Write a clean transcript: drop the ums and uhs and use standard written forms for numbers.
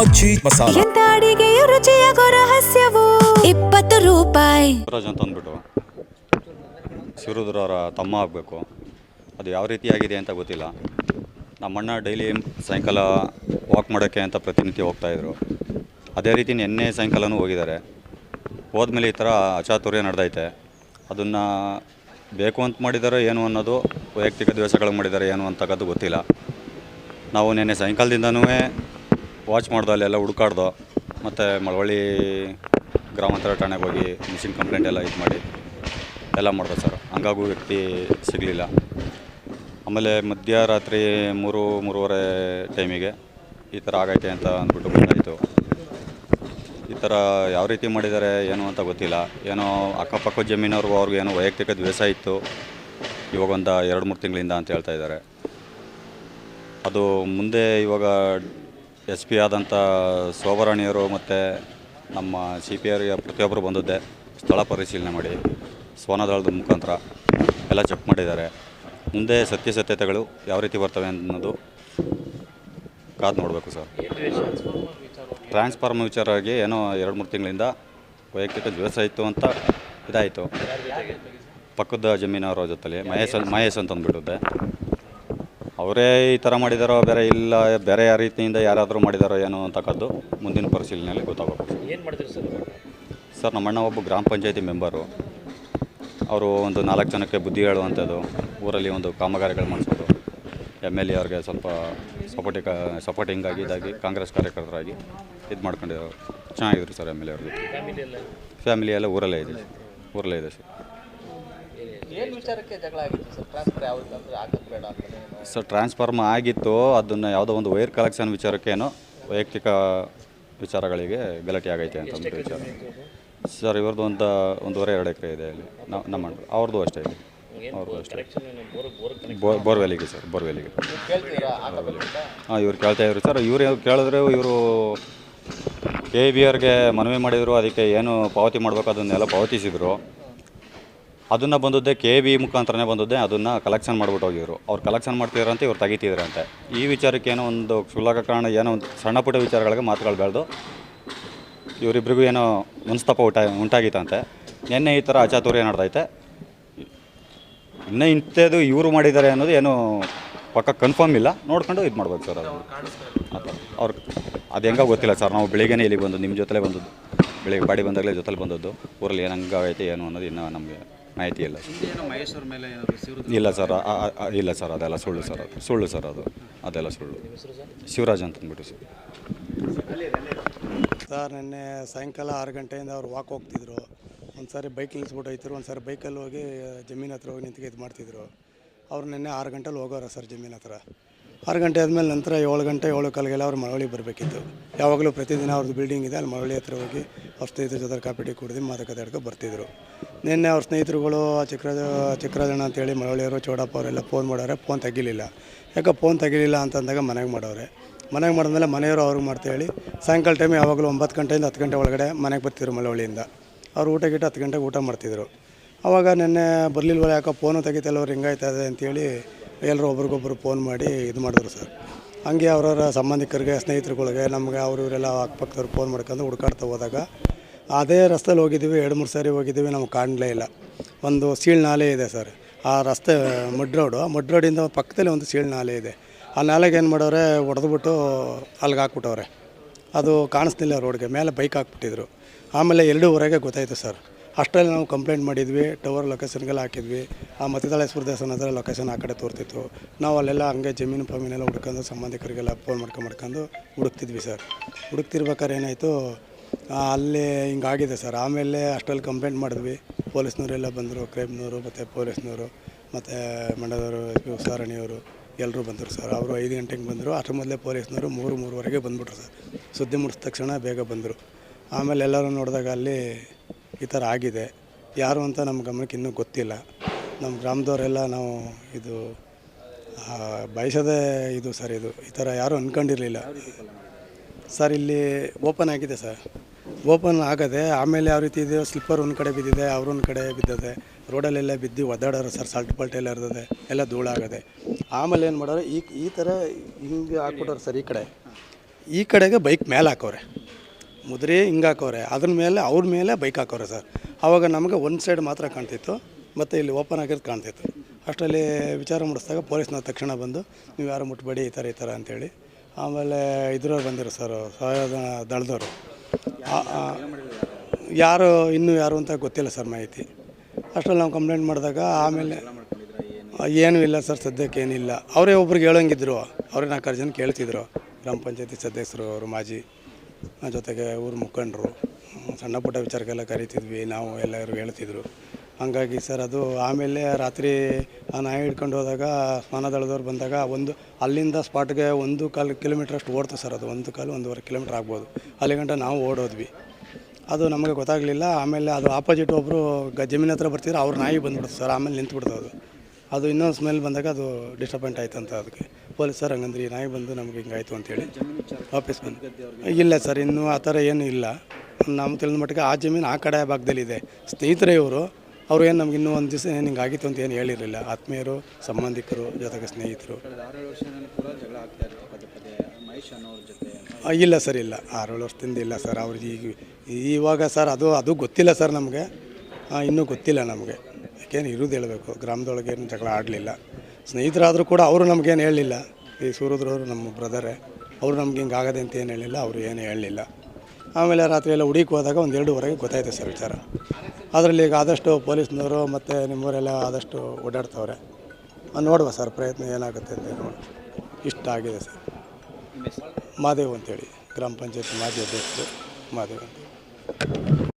ಮಚ್ಚಿ ಮಸಾಲ. ಎಂತ ಅಡಿಗೆಯ ರುಚಿಯಾಗೋ ರಹಸ್ಯವು 20 ರೂಪಾಯಿ. ಶಿವರಾಜ್ ಅಂತ ಅಂದ್ಬಿಟ್ಟು ಶಿವರುದ್ರವರ ತಮ್ಮ ಆಗಬೇಕು. ಅದು ಯಾವ ರೀತಿಯಾಗಿದೆ ಅಂತ ಗೊತ್ತಿಲ್ಲ. ನಮ್ಮಣ್ಣ ಡೈಲಿ ಸಾಯಂಕಾಲ ವಾಕ್ ಮಾಡೋಕ್ಕೆ ಅಂತ ಪ್ರತಿನಿತ್ಯ ಹೋಗ್ತಾಯಿದ್ರು. ಅದೇ ರೀತಿ ನಿನ್ನೆ ಸಾಯಂಕಾಲನೂ ಹೋಗಿದ್ದಾರೆ. ಹೋದ್ಮೇಲೆ ಈ ಥರ ಅಚಾತುರ್ಯ ನಡೆದೈತೆ. ಅದನ್ನು ಬೇಕು ಅಂತ ಮಾಡಿದಾರೋ ಏನು ಅನ್ನೋದು, ವೈಯಕ್ತಿಕ ದ್ವೇಷಗಳು ಮಾಡಿದ್ದಾರೆ ಏನು ಅಂತಕ್ಕದ್ದು ಗೊತ್ತಿಲ್ಲ. ನಾವು ನಿನ್ನೆ ಸಾಯಂಕಾಲದಿಂದನೂ ವಾಚ್ ಮಾಡ್ದೋ, ಅಲ್ಲೆಲ್ಲ ಹುಡುಕಾಡ್ದೋ, ಮತ್ತು ಮಳವಳ್ಳಿ ಗ್ರಾಮಾಂತರ ಠಾಣೆಗೆ ಹೋಗಿ ಮಿಸ್ಸಿಂಗ್ ಕಂಪ್ಲೇಂಟ್ ಎಲ್ಲ ಇದು ಮಾಡಿ ಎಲ್ಲ ಮಾಡ್ದೆ ಸರ್. ಹಂಗಾಗೂ ವ್ಯಕ್ತಿ ಸಿಗಲಿಲ್ಲ. ಆಮೇಲೆ ಮಧ್ಯರಾತ್ರಿ 3-3:30 ಟೈಮಿಗೆ ಈ ಥರ ಆಗೈತೆ ಅಂತ ಅಂದ್ಬಿಟ್ಟು ಬಂದಾಯಿತು. ಈ ಥರ ಯಾವ ರೀತಿ ಮಾಡಿದ್ದಾರೆ ಏನು ಅಂತ ಗೊತ್ತಿಲ್ಲ. ಏನೋ ಅಕ್ಕಪಕ್ಕ ಜಮೀನವ್ರಿಗೂ ಅವ್ರಿಗೂ ಏನೋ ವೈಯಕ್ತಿಕ ದ್ವೇಷ ಇತ್ತು ಇವಾಗ ಒಂದು 2-3 ತಿಂಗಳಿಂದ ಅಂತ ಹೇಳ್ತಾ ಇದ್ದಾರೆ. ಅದು ಮುಂದೆ ಇವಾಗ SP ಆದಂಥ ಶೋಭರಾಣಿಯವರು ಮತ್ತು ನಮ್ಮ CPR ಪ್ರತಿಯೊಬ್ಬರು ಬಂದದ್ದೇ ಸ್ಥಳ ಪರಿಶೀಲನೆ ಮಾಡಿ ಸ್ವನದಳದ ಮುಖಾಂತರ ಎಲ್ಲ ಚೆಕ್ ಮಾಡಿದ್ದಾರೆ. ಮುಂದೆ ಸತ್ಯಾಸತ್ಯತೆಗಳು ಯಾವ ರೀತಿ ಬರ್ತವೆ ಅನ್ನೋದು ಕಾದು ನೋಡಬೇಕು ಸರ್. ಟ್ರಾನ್ಸ್ಫಾರ್ಮರ್ ವಿಚಾರವಾಗಿ ಏನೋ 2-3 ತಿಂಗಳಿಂದ ವೈಯಕ್ತಿಕ ದ್ವೇಷ ಇತ್ತು ಅಂತ ಇದಾಯಿತು. ಪಕ್ಕದ ಜಮೀನವರ ಜೊತೆಲಿ ಮಹೇಶ್ ಅಂತ ಅಂದ್ಬಿಟ್ಟಿದ್ದೆ. ಅವರೇ ಈ ಥರ ಮಾಡಿದಾರೋ ಬೇರೆ ಯಾವ ರೀತಿಯಿಂದ ಯಾರಾದರೂ ಮಾಡಿದಾರೋ ಏನೋ ಅಂತಕ್ಕದ್ದು ಮುಂದಿನ ಪರಿಶೀಲನೆಯಲ್ಲಿ ಗೊತ್ತಾಗಬೇಕು. ಏನು ಮಾಡಿದ್ರು ಸರ್? ನಮ್ಮಣ್ಣ ಒಬ್ಬ ಗ್ರಾಮ ಪಂಚಾಯತಿ ಮೆಂಬರು. ಅವರು ಒಂದು 4 ಜನಕ್ಕೆ ಬುದ್ಧಿ ಹೇಳುವಂಥದ್ದು, ಊರಲ್ಲಿ ಒಂದು ಕಾಮಗಾರಿಗಳು ಮಾಡಿಸೋದು, MLA ಅವ್ರಿಗೆ ಸ್ವಲ್ಪ ಸಪೋರ್ಟಿಂಗಾಗಿ ಇದಾಗಿ ಕಾಂಗ್ರೆಸ್ ಕಾರ್ಯಕರ್ತರಾಗಿ ಇದು ಮಾಡ್ಕೊಂಡಿರೋ ಚೆನ್ನಾಗಿದ್ರು ಸರ್. MLA ಅವ್ರಿಗೆ ಫ್ಯಾಮಿಲಿ ಎಲ್ಲ ಊರಲ್ಲೇ ಇದೆ ಸರ್. ಏನು ವಿಚಾರಕ್ಕೆ ಜಗಳ ಆಗಿತ್ತು ಸರ್? ಟ್ರಾನ್ಸ್ಫರ್ ಯಾವುದು ಆಗೋದು ಬೇಡ ಅಂತ ಸರ್ ಟ್ರಾನ್ಸ್ಫಾರ್ಮ್ ಆಗಿತ್ತು. ಅದನ್ನು ಯಾವುದೋ ಒಂದು ವೈರ್ ಕಲೆಕ್ಷನ್ ವಿಚಾರಕ್ಕೆ ಏನೋ ವೈಯಕ್ತಿಕ ವಿಚಾರಗಳಿಗೆ ಗಲಾಟೆ ಆಗೈತೆ ಅಂತ ಒಂದು ವಿಚಾರ ಸರ್. ಇವ್ರದ್ದು 1.5-2 ಎಕರೆ ಇದೆ ಅಲ್ಲಿ ನಮ್ಮ ಅವ್ರದ್ದು ಅಷ್ಟೇ ಇದೆ. ಅವ್ರದ್ದು ಅಷ್ಟೇ ಬೋರ್ವೆಲ್ಲಿಗೆ ಸರ್. ಬೋರ್ವೆಲ್ಲಿಗೆ ಹಾಂ ಇವ್ರು ಕೇಳ್ತಾಯಿದ್ರು ಸರ್. ಇವ್ರು ಕೇಳಿದ್ರೆ ಇವರು KBRಗೆ ಮನವಿ ಮಾಡಿದರು. ಅದಕ್ಕೆ ಏನು ಪಾವತಿ ಮಾಡಬೇಕು ಅದನ್ನೆಲ್ಲ ಪಾವತಿಸಿದರು. ಅದನ್ನು ಬಂದದ್ದೇ KB ಮುಖಾಂತರನೇ ಬಂದದ್ದೇ. ಅದನ್ನು ಕಲೆಕ್ಷನ್ ಮಾಡ್ಬಿಟ್ಟು ಹೋಗಿದ್ರು. ಅವ್ರು ಕಲೆಕ್ಷನ್ ಮಾಡ್ತಿದ್ರಂತೆ, ಇವ್ರು ತೆಗಿತಿದ್ರಂತೆ. ಈ ವಿಚಾರಕ್ಕೆ ಏನೋ ಒಂದು ಕ್ಷುಲ್ಲಕ ಕಾರಣ, ಏನೋ ಒಂದು ಸಣ್ಣ ಪುಟ್ಟ ವಿಚಾರಗಳಿಗೆ ಮಾತುಗಳು ಬೆಳೆದು ಇವರಿಬ್ಬರಿಗೂ ಏನೋ ಮನಸ್ತಾಪ ಉಂಟಾಗಿತ್ತಂತೆ. ನಿನ್ನೆ ಈ ಥರ ಅಚಾತುರ್ಯ ನಡೆದೈತೆ. ಇನ್ನೂ ಇಂಥದ್ದು ಇವರು ಮಾಡಿದ್ದಾರೆ ಅನ್ನೋದು ಏನೋ ಪಕ್ಕ ಕನ್ಫರ್ಮ್ ಇಲ್ಲ. ನೋಡ್ಕೊಂಡು ಇದು ಮಾಡ್ಬೇಕು ಸರ್. ಅದು ಅದು ಹೆಂಗೆ ಗೊತ್ತಿಲ್ಲ ಸರ್. ನಾವು ಬೆಳಿಗ್ಗೆನೇ ಇಲ್ಲಿಗೆ ಬಂದು ನಿಮ್ಮ ಜೊತೆಲೇ ಬಂದದ್ದು, ಬೆಳಿಗ್ಗೆ ಬಾಡಿ ಬಂದಾಗಲೇ ಜೊತೆಲಿ ಬಂದದ್ದು. ಊರಲ್ಲಿ ಏನು ಹಂಗಾಗೈತೆ ಏನು ಅನ್ನೋದು ಇನ್ನೂ ನಮಗೆ ಮಾಹಿತಿ ಇಲ್ಲ. ಇಲ್ಲ ಸರ್, ಇಲ್ಲ ಸರ್, ಅದೆಲ್ಲ ಸುಳ್ಳು ಸರ್. ಅದೆಲ್ಲ ಸುಳ್ಳು. ಶಿವರಾಜ್ ಅಂತ ಅಂದ್ಬಿಟ್ಟು ಸರ್. ಸರ್ ನಿನ್ನೆ ಸಾಯಂಕಾಲ 6 ಗಂಟೆಯಿಂದ ಅವ್ರು ವಾಕ್ ಹೋಗ್ತಿದ್ರು. ಒಂದು ಸಾರಿ ಬೈಕ್ ನಿಲ್ಲಿಸ್ಬಿಟ್ಟು ಹೋಯ್ತಿರು, ಒಂದು ಸಾರಿ ಬೈಕಲ್ಲಿ ಹೋಗಿ ಜಮೀನು ಹತ್ರ ಹೋಗಿ ನಿಂತ್ಕೊಂಡು ಇದು ಮಾಡ್ತಿದ್ರು. ಅವ್ರು ನಿನ್ನೆ 6 ಗಂಟೆಲಿ ಹೋಗೋರ ಸರ್ ಜಮೀನು ಹತ್ರ. 6 ಗಂಟೆ ಆದಮೇಲೆ ನಂತರ 7 ಗಂಟೆ 7:15ಗೆಲ್ಲ ಅವ್ರು ಮಳವಳ್ಳಿಗೆ ಬರಬೇಕಿತ್ತು. ಯಾವಾಗಲೂ ಪ್ರತಿದಿನ ಅವ್ರದ್ದು ಬಿಲ್ಡಿಂಗ್ ಇದೆ, ಅಲ್ಲಿ ಮಳವಳ್ಳಿ ಹತ್ರ ಹೋಗಿ ಅವ್ರ ಸ್ನೇಹಿತರ ಜೊತೆ ಕಾಪಿ ಟೀ ಕುಡಿದು ಮಾತುಕತೆ ಆಡ್ಕೊಂಡು ಬರ್ತಿದ್ರು. ನಿನ್ನೆ ಅವ್ರ ಸ್ನೇಹಿತರುಗಳು ಚಿಕ್ಕರಾಜಣ್ಣ ಅಂತೇಳಿ ಮಳವಳ್ಳಿಯವರು, ಚೌಡಪ್ಪ ಅವರೆಲ್ಲ ಫೋನ್ ಮಾಡೋರೆ. ಫೋನ್ ತೆಗಿಲಿಲ್ಲ. ಯಾಕೆ ಫೋನ್ ತೆಗಿಲಿಲ್ಲ ಅಂತಂದಾಗ ಮನೆಗೆ ಮಾಡೋರೆ. ಮನೆಗೆ ಮಾಡಿದ್ಮೇಲೆ ಮನೆಯವರು ಅವ್ರಿಗೆ ಮಾಡ್ತೇಳಿ ಸಾಯಂಕಾಲ ಟೈಮ್ ಯಾವಾಗಲೂ 9 ಗಂಟೆಯಿಂದ 10 ಗಂಟೆ ಒಳಗಡೆ ಮನೆಗೆ ಬರ್ತಿದ್ರು ಮಳವಳ್ಳಿಯಿಂದ. ಅವ್ರು ಊಟ 10 ಗಂಟೆಗೆ ಊಟ ಮಾಡ್ತಿದ್ರು. ಆವಾಗ ನಿನ್ನೆ ಬರಲಿಲ್ವಲ್ಲ, ಯಾಕೆ ಫೋನು ತೆಗಿತಲ್ಲವ್ರು ಹಿಂಗಾಯ್ತದೆ ಅಂತೇಳಿ ಎಲ್ಲರೂ ಒಬ್ರಿಗೊಬ್ರು ಫೋನ್ ಮಾಡಿ ಇದು ಮಾಡಿದ್ರು ಸರ್. ಹಂಗೆ ಅವ್ರವ್ರ ಸಂಬಂಧಿಕರಿಗೆ, ಸ್ನೇಹಿತರುಗಳಿಗೆ, ನಮಗೆ ಇವರೆಲ್ಲ ಅಕ್ಕಪಕ್ಕದವ್ರು ಫೋನ್ ಮಾಡ್ಕೊಂಡು ಹುಡುಕಾಡ್ತಾ ಹೋದಾಗ ಅದೇ ರಸ್ತೆಯಲ್ಲಿ ಹೋಗಿದ್ದೀವಿ. 2-3 ಸಾರಿ ಹೋಗಿದ್ದೀವಿ, ನಮಗೆ ಕಾಣಲೇ ಇಲ್ಲ. ಒಂದು ಸೀಳ್ ನಾಲೆ ಇದೆ ಸರ್. ಆ ರಸ್ತೆ ಮಡ್ ರೋಡಿಂದ ಪಕ್ಕದಲ್ಲಿ ಒಂದು ಸೀಳ್ ನಾಲೆ ಇದೆ. ಆ ನಾಲೆಗೆ ಏನು ಮಾಡೋರೆ, ಹೊಡೆದ್ಬಿಟ್ಟು ಅಲ್ಲಿಗೆ ಹಾಕ್ಬಿಟ್ಟವ್ರೆ. ಅದು ಕಾಣಿಸ್ತಿಲ್ಲ ರೋಡ್ಗೆ. ಮೇಲೆ ಬೈಕ್ ಹಾಕ್ಬಿಟ್ಟಿದ್ರು. ಆಮೇಲೆ 2:15ಗೆ ಗೊತ್ತಾಯಿತು ಸರ್. ಅಷ್ಟರಲ್ಲಿ ನಾವು ಕಂಪ್ಲೇಂಟ್ ಮಾಡಿದ್ವಿ. ಟವರ್ ಲೊಕೇಶನ್ಗೆಲ್ಲ ಹಾಕಿದ್ವಿ. ಆ ಮತ್ತಿದಾಳೇಶ್ವರ ದೇವಸ್ಥಾನ ಹತ್ರ ಲೊಕೇಶನ್ ಆ ಕಡೆ ತೋರ್ತಿತ್ತು. ನಾವು ಅಲ್ಲೆಲ್ಲ ಹಂಗೆ ಜಮೀನು ಪಾಮೀನೆಲ್ಲ ಹುಡ್ಕೊಂಡು ಸಂಬಂಧಿಕರಿಗೆಲ್ಲ ಫೋನ್ ಮಾಡ್ಕೊಂಡು ಹುಡುಕ್ತಿದ್ವಿ ಸರ್. ಹುಡುಕ್ತಿರ್ಬೇಕಾದ್ರೆ ಏನಾಯಿತು, ಅಲ್ಲೇ ಹಿಂಗಾಗಿದೆ ಸರ್. ಆಮೇಲೆ ಅಷ್ಟರಲ್ಲಿ ಕಂಪ್ಲೇಂಟ್ ಮಾಡಿದ್ವಿ. ಪೊಲೀಸ್ನವರೆಲ್ಲ ಬಂದರು, ಕ್ರೈಮ್ನವರು ಮತ್ತು ಪೊಲೀಸ್ನವರು ಮತ್ತು ಮಂಡ್ಯದವರು, ಉಸಾರಣಿಯವರು ಎಲ್ಲರೂ ಬಂದರು ಸರ್. ಅವರು 5 ಗಂಟೆಗೆ ಬಂದರು. ಅಷ್ಟರ ಮೊದಲೇ ಪೊಲೀಸ್ನವರು 3-3:30ಗೆ ಬಂದುಬಿಟ್ರು ಸರ್. ಸುದ್ದಿ ಮುಟ್ಟಿದ ತಕ್ಷಣ ಬೇಗ ಬಂದರು. ಆಮೇಲೆ ಎಲ್ಲರೂ ನೋಡಿದಾಗ ಅಲ್ಲಿ ಈ ಥರ ಆಗಿದೆ. ಯಾರು ಅಂತ ನಮ್ಮ ಗಮನಕ್ಕೆ ಇನ್ನೂ ಗೊತ್ತಿಲ್ಲ. ನಮ್ಮ ಗ್ರಾಮದವರೆಲ್ಲ ನಾವು ಇದು ಬಯಸೋದೇ ಇದು ಸರ್. ಈ ಥರ ಯಾರೂ ಅಂದ್ಕೊಂಡಿರಲಿಲ್ಲ ಸರ್. ಇಲ್ಲಿ ಓಪನ್ ಆಗಿದೆ ಸರ್. ಓಪನ್ ಆಗದೆ ಆಮೇಲೆ ಯಾವ ರೀತಿ ಇದೆ, ಸ್ಲಿಪ್ಪರ್ ಒಂದು ಕಡೆ ಬಿದ್ದಿದೆ, ಅವ್ರೊಂದು ಕಡೆ ಬಿದ್ದಿದೆ. ರೋಡಲ್ಲೆಲ್ಲ ಬಿದ್ದು ಒದ್ದಾಡೋರು ಸರ್. ಸಾಲ್ಟ್ ಪಾಲ್ಟ್ ಎಲ್ಲ ಇರ್ತದೆ, ಎಲ್ಲ ಧೂಳಾಗದೆ. ಆಮೇಲೆ ಏನು ಮಾಡೋರು, ಈ ಥರ ಹಿಂಗೆ ಹಾಕ್ಬಿಟ್ಟವ್ರು ಸರ್. ಈ ಕಡೆ ಈ ಕಡೆಗೆ ಬೈಕ್ ಮೇಲೆ ಹಾಕವ್ರೆ, ಮುದ್ರೆ ಹಿಂಗೆ ಹಾಕವ್ರೆ, ಅದ್ರ ಮೇಲೆ ಅವ್ರ ಮೇಲೆ ಬೈಕ್ ಹಾಕವ್ರೆ ಸರ್. ಆವಾಗ ನಮಗೆ ಒಂದು ಸೈಡ್ ಮಾತ್ರ ಕಾಣ್ತಿತ್ತು, ಮತ್ತು ಇಲ್ಲಿ ಓಪನ್ ಆಗಿರೋದು ಕಾಣ್ತಿತ್ತು. ಅಷ್ಟರಲ್ಲಿ ವಿಚಾರ ಮಾಡಿಸಿದಾಗ ಪೊಲೀಸ್ನವ್ರು ತಕ್ಷಣ ಬಂದು ನೀವು ಯಾರು ಮುಟ್ಬೇಡಿ ಈ ಥರ ಅಂತೇಳಿ. ಆಮೇಲೆ ಇದ್ರವ್ರು ಬಂದಿರು ಸರ್, ಸಹಾಯದ ದಳದವರು. ಯಾರು ಇನ್ನೂ ಯಾರು ಅಂತ ಗೊತ್ತಿಲ್ಲ ಸರ್ ಮಾಹಿತಿ. ಅಷ್ಟರಲ್ಲಿ ನಾವು ಕಂಪ್ಲೇಂಟ್ ಮಾಡಿದಾಗ ಆಮೇಲೆ ಏನೂ ಇಲ್ಲ ಸರ್, ಸದ್ಯಕ್ಕೆ ಏನಿಲ್ಲ. ಅವರೇ ಒಬ್ರಿಗೆ ಹೇಳೋಂಗಿದ್ರು, ಅವ್ರಿಗೆ 4 ಜನ ಕೇಳ್ತಿದ್ರು. ಗ್ರಾಮ ಪಂಚಾಯತಿ ಸದಸ್ಯರು, ಅವರು ಮಾಜಿ, ಜೊತೆಗೆ ಊರ ಮುಖಂಡರು, ಸಣ್ಣ ಪುಟ್ಟ ವಿಚಾರಕ್ಕೆಲ್ಲ ಕರಿತಿದ್ವಿ ನಾವು, ಎಲ್ಲರೂ ಹೇಳ್ತಿದ್ರು. ಹಂಗಾಗಿ ಸರ್ ಅದು ಆಮೇಲೆ ರಾತ್ರಿ ಆ ನಾಯಿ ಹಿಡ್ಕೊಂಡು ಹೋದಾಗ ಸ್ನಾನದಳದವ್ರು ಬಂದಾಗ ಅಲ್ಲಿಂದ ಸ್ಪಾಟ್ಗೆ 1.25 ಕಿಲೋಮೀಟ್ರ್ ಅಷ್ಟು ಓಡ್ತು ಸರ್. ಅದು 1.25-1.5 ಕಿಲೋಮೀಟ್ರ್ ಆಗ್ಬೋದು. ಅಲ್ಲಿ ಗಂಟ ನಾವು ಓಡೋದ್ವಿ, ಅದು ನಮಗೆ ಗೊತ್ತಾಗಲಿಲ್ಲ. ಆಮೇಲೆ ಅದು ಆಪೋಸಿಟ್ ಒಬ್ಬರು ಜಮೀನು ಹತ್ರ ಬರ್ತಿದ್ರು, ಅವ್ರ ನಾಯಿ ಬಂದುಬಿಡ್ತು ಸರ್. ಆಮೇಲೆ ನಿಂತುಬಿಡ್ತು ಅದು ಇನ್ನೊಂದು ಸ್ಮೆಲ್ ಬಂದಾಗ ಅದು ಡಿಸ್ಟರ್ಬೆಂಟ್ ಆಯ್ತು ಅಂತ ಅದಕ್ಕೆ ಪೊಲೀಸರು ಹಂಗಂದ್ರೆ ಈ ನಾಯಿ ಬಂದು ನಮಗೆ ಹಿಂಗಾಯ್ತು ಅಂತೇಳಿ ವಾಪಸ್ ಬಂದು. ಇಲ್ಲ ಸರ್, ಇನ್ನೂ ಆ ಥರ ಏನೂ ಇಲ್ಲ. ನಮ್ಮ ತಿಳಿದ ಮಟ್ಟಿಗೆ ಆ ಜಮೀನು ಆ ಕಡೆ ಭಾಗದಲ್ಲಿದೆ. ಸ್ನೇಹಿತರೆ ಇವರು, ಅವರು ಏನು ನಮ್ಗೆ ಇನ್ನೂ ಒಂದು ದಿವಸ ಏನು ಹಿಂಗಾಗಿತ್ತು ಅಂತ ಏನು ಹೇಳಿರಲಿಲ್ಲ. ಆತ್ಮೀಯರು, ಸಂಬಂಧಿಕರು, ಜೊತೆಗೆ ಸ್ನೇಹಿತರು. ಇಲ್ಲ ಸರ್, ಇಲ್ಲ 6-7 ವರ್ಷದಿಂದ ಇಲ್ಲ ಸರ್. ಅವ್ರಿಗೆ ಇವಾಗ ಸರ್ ಅದು ಗೊತ್ತಿಲ್ಲ ಸರ್ ನಮಗೆ, ಇನ್ನೂ ಗೊತ್ತಿಲ್ಲ ನಮಗೆ. ಯಾಕೇನು ಇರೋದು ಹೇಳಬೇಕು, ಗ್ರಾಮದೊಳಗೆ ಏನು ಜಗಳ ಆಡಲಿಲ್ಲ. ಸ್ನೇಹಿತರಾದರೂ ಕೂಡ ಅವರು ನಮಗೇನು ಹೇಳಲಿಲ್ಲ. ಈ ಸೂರದ್ರವರು ನಮ್ಮ ಬ್ರದರೇ, ಅವರು ನಮ್ಗೆ ಹಿಂಗೆ ಆಗದೆ ಅಂತ ಏನು ಹೇಳಿಲ್ಲ, ಅವರು ಏನು ಹೇಳಲಿಲ್ಲ. ಆಮೇಲೆ ರಾತ್ರಿ ಎಲ್ಲ ಹುಡುಕಿ ಹೋದಾಗ 1-2ವರೆಗೆ ಗೊತ್ತಾಯ್ತು ಸರ್ ವಿಚಾರ. ಅದರಲ್ಲಿ ಈಗ ಆದಷ್ಟು ಪೊಲೀಸ್ನವರು ಮತ್ತು ನಿಮ್ಮವರೆಲ್ಲ ಆದಷ್ಟು ಓಡಾಡ್ತವ್ರೆ. ನೋಡುವ ಸರ್, ಪ್ರಯತ್ನ ಏನಾಗುತ್ತೆ ಅಂತ ನೋಡಿ. ಇಷ್ಟ ಆಗಿದೆ ಸರ್. ಮಾದೇವ್ ಅಂತೇಳಿ, ಗ್ರಾಮ ಪಂಚಾಯತ್ ಮಾಜಿ ಅಧ್ಯಕ್ಷರು ಮಾದೇವ್ ಅಂತ.